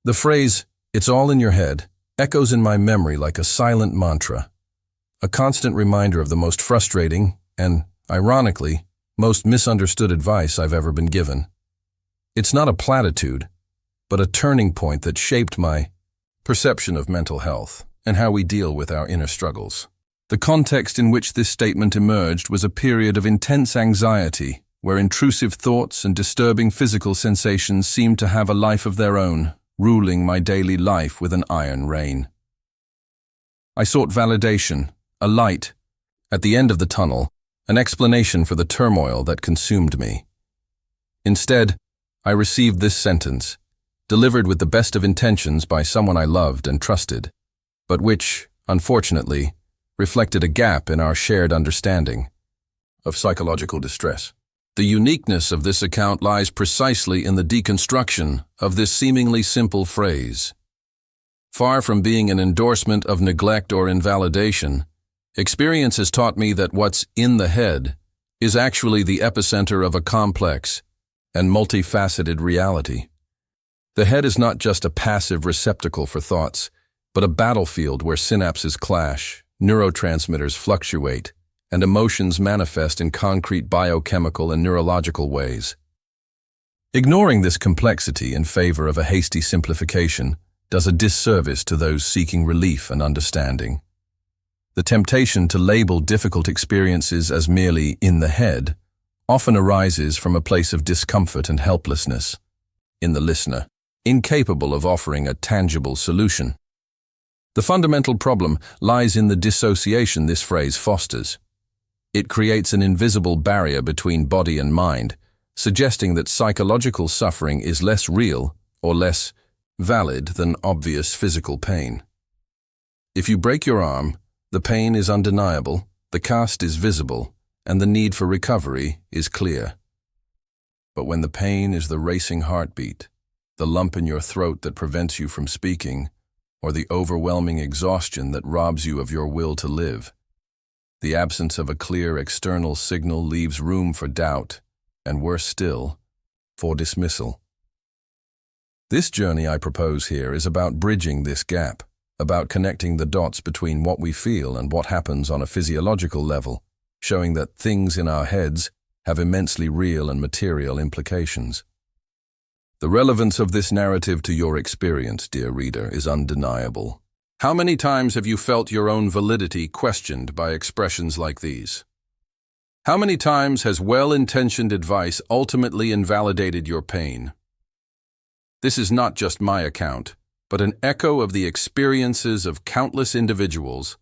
The phrase, "it's all in your head," echoes in my memory like a silent mantra, a constant reminder of the most frustrating and, ironically, most misunderstood advice I've ever been given. It's not a platitude, but a turning point that shaped my perception of mental health and how we deal with our inner struggles. The context in which this statement emerged was a period of intense anxiety, where intrusive thoughts and disturbing physical sensations seemed to have a life of their own, ruling my daily life with an iron rein. I sought validation, a light at the end of the tunnel, an explanation for the turmoil that consumed me. Instead, I received this sentence, delivered with the best of intentions by someone I loved and trusted, but which, unfortunately, reflected a gap in our shared understanding of psychological distress. The uniqueness of this account lies precisely in the deconstruction of this seemingly simple phrase. Far from being an endorsement of neglect or invalidation, experience has taught me that what's in the head is actually the epicenter of a complex and multifaceted reality. The head is not just a passive receptacle for thoughts, but a battlefield where synapses clash, neurotransmitters fluctuate, and emotions manifest in concrete biochemical and neurological ways. Ignoring this complexity in favor of a hasty simplification does a disservice to those seeking relief and understanding. The temptation to label difficult experiences as merely in the head often arises from a place of discomfort and helplessness in the listener, incapable of offering a tangible solution. The fundamental problem lies in the dissociation this phrase fosters. It creates an invisible barrier between body and mind, suggesting that psychological suffering is less real or less valid than obvious physical pain. If you break your arm, the pain is undeniable, the cast is visible, and the need for recovery is clear. But when the pain is the racing heartbeat, the lump in your throat that prevents you from speaking, or the overwhelming exhaustion that robs you of your will to live, the absence of a clear external signal leaves room for doubt, and worse still, for dismissal. This journey I propose here is about bridging this gap, about connecting the dots between what we feel and what happens on a physiological level, showing that things in our heads have immensely real and material implications. The relevance of this narrative to your experience, dear reader, is undeniable. How many times have you felt your own validity questioned by expressions like these? How many times has well-intentioned advice ultimately invalidated your pain? This is not just my account, but an echo of the experiences of countless individuals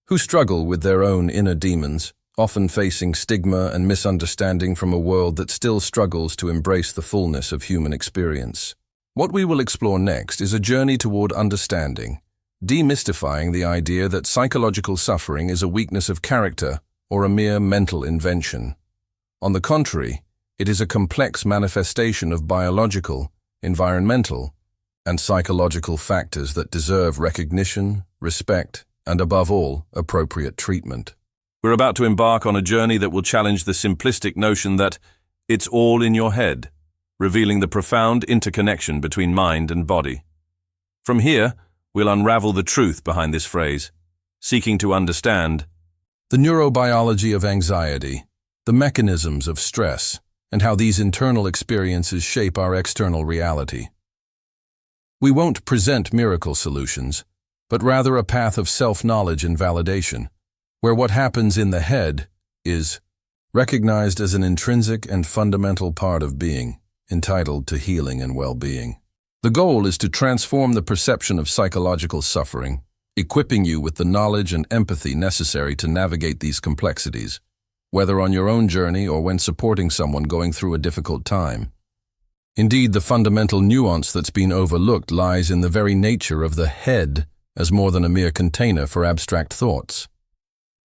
who struggle with their own inner demons, often facing stigma and misunderstanding from a world that still struggles to embrace the fullness of human experience. What we will explore next is a journey toward understanding, demystifying the idea that psychological suffering is a weakness of character or a mere mental invention. On the contrary, it is a complex manifestation of biological, environmental, and psychological factors that deserve recognition, respect, and above all, appropriate treatment. We're about to embark on a journey that will challenge the simplistic notion that it's all in your head, revealing the profound interconnection between mind and body. From here, we'll unravel the truth behind this phrase, seeking to understand the neurobiology of anxiety, the mechanisms of stress, and how these internal experiences shape our external reality. We won't present miracle solutions, but rather a path of self-knowledge and validation, where what happens in the head is recognized as an intrinsic and fundamental part of being, entitled to healing and well-being. The goal is to transform the perception of psychological suffering, equipping you with the knowledge and empathy necessary to navigate these complexities, whether on your own journey or when supporting someone going through a difficult time. Indeed, the fundamental nuance that's been overlooked lies in the very nature of the head as more than a mere container for abstract thoughts.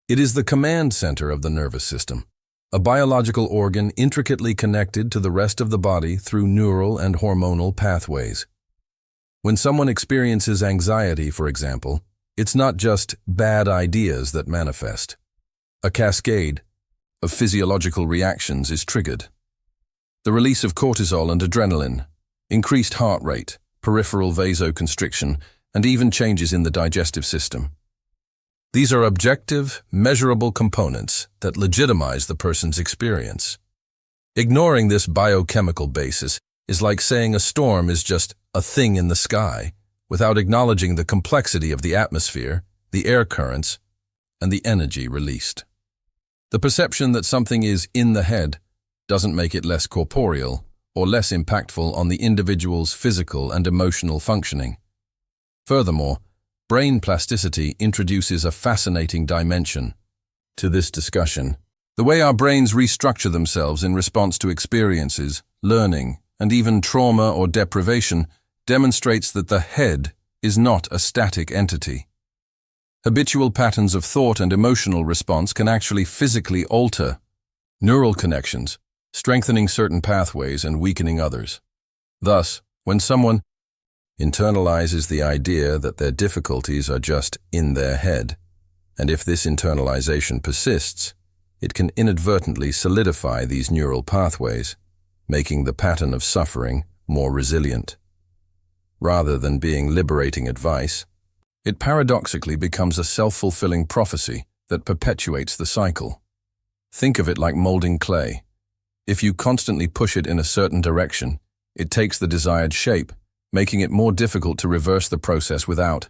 It is the command center of the nervous system, a biological organ intricately connected to the rest of the body through neural and hormonal pathways. When someone experiences anxiety, for example, it's not just bad ideas that manifest. A cascade of physiological reactions is triggered. The release of cortisol and adrenaline, increased heart rate, peripheral vasoconstriction, and even changes in the digestive system. These are objective, measurable components that legitimize the person's experience. Ignoring this biochemical basis is like saying a storm is just a thing in the sky, without acknowledging the complexity of the atmosphere, the air currents, and the energy released. The perception that something is in the head doesn't make it less corporeal or less impactful on the individual's physical and emotional functioning. Furthermore, brain plasticity introduces a fascinating dimension to this discussion. The way our brains restructure themselves in response to experiences, learning, and even trauma or deprivation demonstrates that the head is not a static entity. Habitual patterns of thought and emotional response can actually physically alter neural connections, strengthening certain pathways and weakening others. Thus, when someone internalizes the idea that their difficulties are just in their head, and if this internalization persists, it can inadvertently solidify these neural pathways, making the pattern of suffering more resilient. Rather than being liberating advice, it paradoxically becomes a self-fulfilling prophecy that perpetuates the cycle. Think of it like molding clay. If you constantly push it in a certain direction, it takes the desired shape, making it more difficult to reverse the process without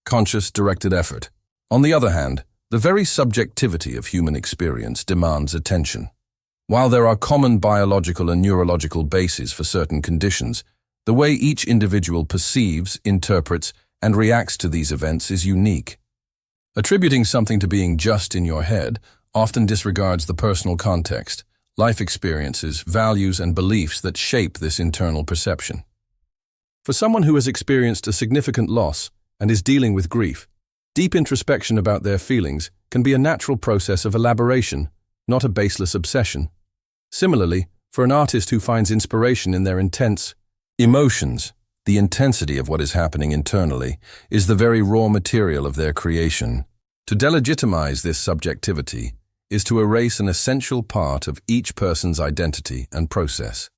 conscious, directed effort. On the other hand, the very subjectivity of human experience demands attention. While there are common biological and neurological bases for certain conditions, the way each individual perceives, interprets, and reacts to these events is unique. Attributing something to being just in your head often disregards the personal context, life experiences, values, and beliefs that shape this internal perception. For someone who has experienced a significant loss and is dealing with grief, deep introspection about their feelings can be a natural process of elaboration, not a baseless obsession. Similarly, for an artist who finds inspiration in their intense emotions, the intensity of what is happening internally is the very raw material of their creation. To delegitimize this subjectivity is to erase an essential part of each person's identity and process.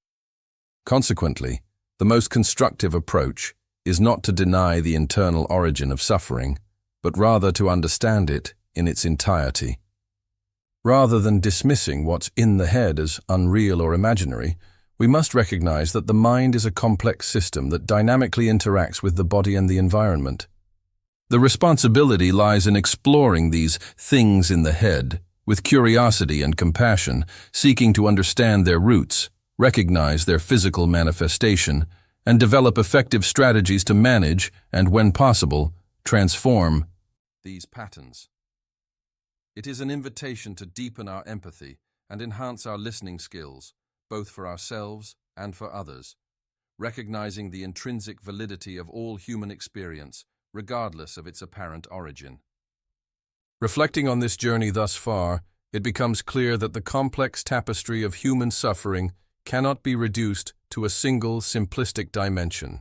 Consequently, the most constructive approach is not to deny the internal origin of suffering, but rather to understand it in its entirety. Rather than dismissing what's in the head as unreal or imaginary, we must recognize that the mind is a complex system that dynamically interacts with the body and the environment. The responsibility lies in exploring these things in the head with curiosity and compassion, seeking to understand their roots, recognize their physical manifestation, and develop effective strategies to manage and, when possible, transform these patterns. It is an invitation to deepen our empathy and enhance our listening skills, both for ourselves and for others, recognizing the intrinsic validity of all human experience, regardless of its apparent origin. Reflecting on this journey thus far, it becomes clear that the complex tapestry of human suffering cannot be reduced to a single simplistic dimension.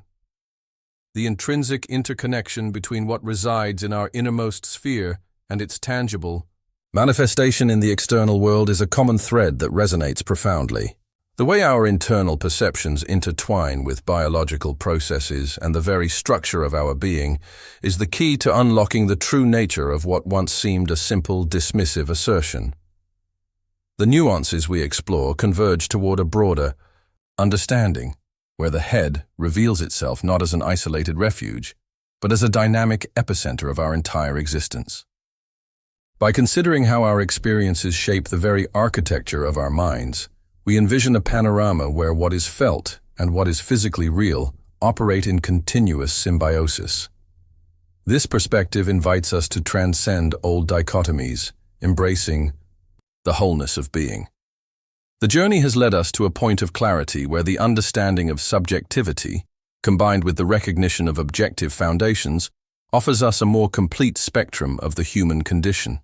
The intrinsic interconnection between what resides in our innermost sphere and its tangible manifestation in the external world is a common thread that resonates profoundly. The way our internal perceptions intertwine with biological processes and the very structure of our being is the key to unlocking the true nature of what once seemed a simple, dismissive assertion. The nuances we explore converge toward a broader understanding, where the head reveals itself not as an isolated refuge, but as a dynamic epicenter of our entire existence. By considering how our experiences shape the very architecture of our minds, we envision a panorama where what is felt and what is physically real operate in continuous symbiosis. This perspective invites us to transcend old dichotomies, embracing the wholeness of being. The journey has led us to a point of clarity where the understanding of subjectivity, combined with the recognition of objective foundations, offers us a more complete spectrum of the human condition.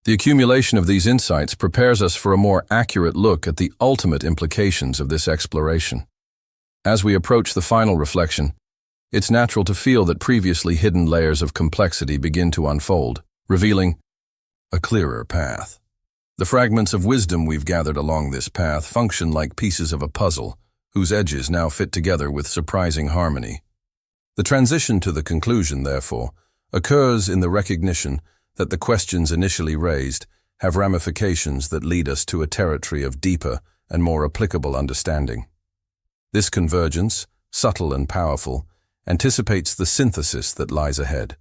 The accumulation of these insights prepares us for a more accurate look at the ultimate implications of this exploration. As we approach the final reflection, it's natural to feel that previously hidden layers of complexity begin to unfold, revealing a clearer path. The fragments of wisdom we've gathered along this path function like pieces of a puzzle, whose edges now fit together with surprising harmony. The transition to the conclusion, therefore, occurs in the recognition that the questions initially raised have ramifications that lead us to a territory of deeper and more applicable understanding. This convergence, subtle and powerful, anticipates the synthesis that lies ahead.